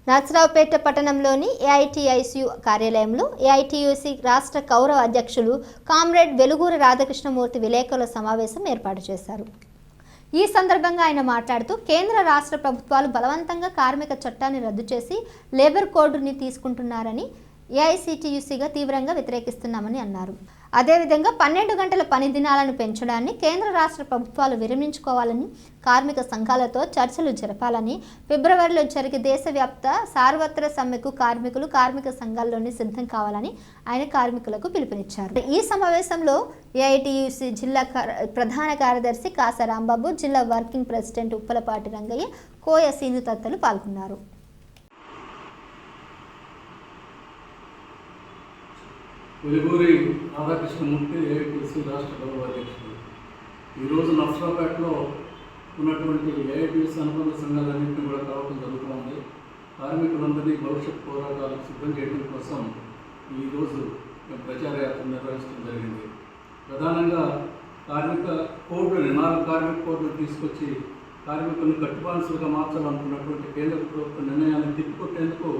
నర్సరావుపేట పట్టణంలోని ఏఐటీఐసియు కార్యాలయంలో ఏఐటీయూసీ రాష్ట్ర గౌరవ అధ్యక్షులు కామ్రేడ్ వెలుగూరు రాధాకృష్ణమూర్తి విలేకరుల సమావేశం ఏర్పాటు చేశారు. ఈ సందర్భంగా ఆయన మాట్లాడుతూ కేంద్ర రాష్ట్ర ప్రభుత్వాలు బలవంతంగా కార్మిక చట్టాన్ని రద్దు చేసి లేబర్ కోడ్ని తీసుకుంటున్నారని ఏఐటీయూసీగా తీవ్రంగా వ్యతిరేకిస్తున్నామని అన్నారు. అదేవిధంగా 12 గంటల పని దినాలను పెంచడాన్ని కేంద్ర రాష్ట్ర ప్రభుత్వాలు విరమించుకోవాలని, కార్మిక సంఘాలతో చర్చలు జరపాలని, ఫిబ్రవరిలో జరిగే దేశవ్యాప్త సార్వత్రిక సమ్మెకు కార్మికులు కార్మిక సంఘాల్లోనే సిద్ధం కావాలని ఆయన కార్మికులకు పిలుపునిచ్చారు. ఈ సమావేశంలో ఏఐటీయూసీ జిల్లా ప్రధాన కార్యదర్శి కాసా రాంబాబు, జిల్లా వర్కింగ్ ప్రెసిడెంట్ ఉప్పలపాటి రంగయ్య, కోయ సీను తదితరులు పాల్గొన్నారు. వెలుగూరి రాధాకృష్ణమూర్తి ఏఐటీసీ రాష్ట్ర గౌరవ అధ్యక్షుడు. ఈరోజు నర్సరావుపేటలో ఉన్నటువంటి ఏఐటీసీ అనుబంధ సంఘాలన్నింటినీ కూడా కలవడం జరుగుతుంది. కార్మికులందరినీ భవిష్యత్ పోరాటాలకు సిద్ధం చేయడం కోసం ఈరోజు ప్రచార యాత్ర నిర్వహించడం జరిగింది. ప్రధానంగా కార్మిక కోడ్ని 4 కార్మిక కోడ్లు తీసుకొచ్చి కార్మికులను కట్టుబానిసలుగా మార్చాలనుకున్నటువంటి కేంద్ర ప్రభుత్వ నిర్ణయాన్ని తిప్పికొట్టేందుకు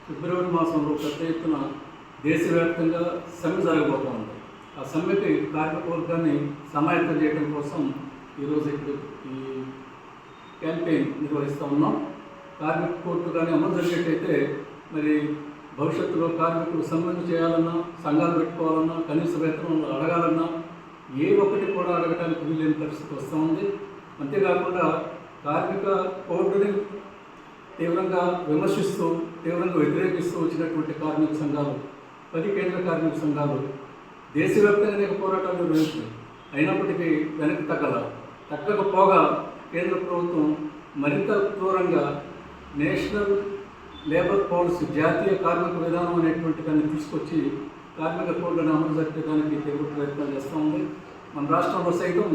ఫిబ్రవరి మాసంలో పెద్ద ఎత్తున దేశవ్యాప్తంగా సమ్మె జరగబోతూ ఉంది. ఆ సమ్మెకి కార్మిక వర్గాన్ని సమాయత్తం చేయడం కోసం ఈరోజు ఇప్పుడు ఈ క్యాంపెయిన్ నిర్వహిస్తూ ఉన్నాం. కార్మిక కోర్టు కానీ అమలు జరిగేటైతే మరి భవిష్యత్తులో కార్మికులు సమ్మెను చేయాలన్నా, సంఘాలు పెట్టుకోవాలన్నా, కనీస వేతనం అడగాలన్నా ఏ ఒక్కటి కూడా అడగడానికి వీలైన పరిస్థితి వస్తూ ఉంది. అంతేకాకుండా కార్మిక కోర్టుని తీవ్రంగా విమర్శిస్తూ, తీవ్రంగా వ్యతిరేకిస్తూ వచ్చినటువంటి కార్మిక సంఘాలు, 10 కేంద్ర కార్మిక సంఘాలు దేశవ్యాప్తంగా అనేక పోరాటాలు నిర్వహించాయి. అయినప్పటికీ వెనక్కి తగ్గకపోగా కేంద్ర ప్రభుత్వం మరింత దూరంగా నేషనల్ లేబర్ పాలసీ, జాతీయ కార్మిక విధానం అనేటువంటి దాన్ని తీసుకొచ్చి కార్మిక కోడ్లను అమలు జరిపేదానికి తీవ్ర ప్రయత్నాలు చేస్తూ ఉంది. మన రాష్ట్రంలో సైతం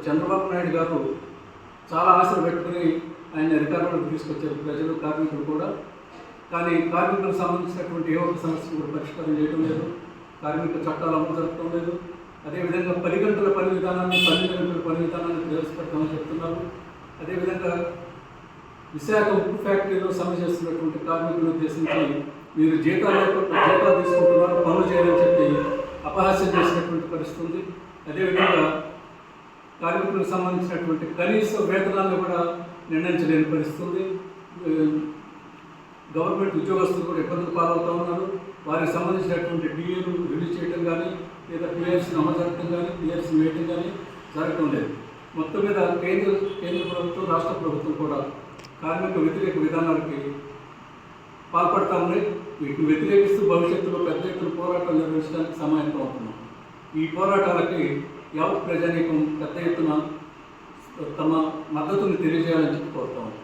చంద్రబాబు నాయుడు గారు చాలా ఆశలు పెట్టుకుని ఆయన అధికారంలోకి తీసుకొచ్చారు, ప్రజలు కార్మికులు కూడా. కానీ కార్మికులకు సంబంధించినటువంటి ఏ ఒక్క సమస్యను కూడా పరిష్కారం చేయడం లేదు. కార్మిక చట్టాలు అమలు జరపడం లేదు. అదేవిధంగా 10 గంటల పని విధానాన్ని 12 గంటల పని విధానాన్ని ప్రవేశపెడతామని చెప్తున్నారు. అదేవిధంగా విశాఖ ఉక్కు ఫ్యాక్టరీలో సమ్మె చేస్తున్నటువంటి కార్మికులను ఉద్దేశించి మీరు జీతాలు తీసుకుంటున్నారు, పనులు చేయాలని చెప్పి అపహాస్యం చేసినటువంటి పరిస్థితి ఉంది. అదేవిధంగా కార్మికులకు సంబంధించినటువంటి కనీస వేతనాన్ని కూడా నిర్ణయించలేని పరిస్థితి ఉంది. గవర్నమెంట్ ఉద్యోగస్తులు కూడా ఇబ్బందులు పాలవుతూ ఉన్నారు. వారికి సంబంధించినటువంటి డిఏలు రిలీజ్ చేయడం కానీ, లేదా పిఆర్సీని అమలు జరగడం కానీ, పిఆర్సీ వేయడం కానీ జరగడం లేదు. మొత్తం మీద కేంద్ర ప్రభుత్వం, రాష్ట్ర ప్రభుత్వం కూడా కార్మిక వ్యతిరేక విధానాలకి పాల్పడతా ఉన్నాయి. వీటిని వ్యతిరేకిస్తూ భవిష్యత్తులో పెద్ద ఎత్తున పోరాటాలు నిర్వహించడానికి సమాయత్తం అవుతున్నాం. ఈ పోరాటాలకి యావత్ ప్రజానీకం పెద్ద ఎత్తున తమ మద్దతుని తెలియజేయాలని చెప్పి కోరుతా ఉన్నాం.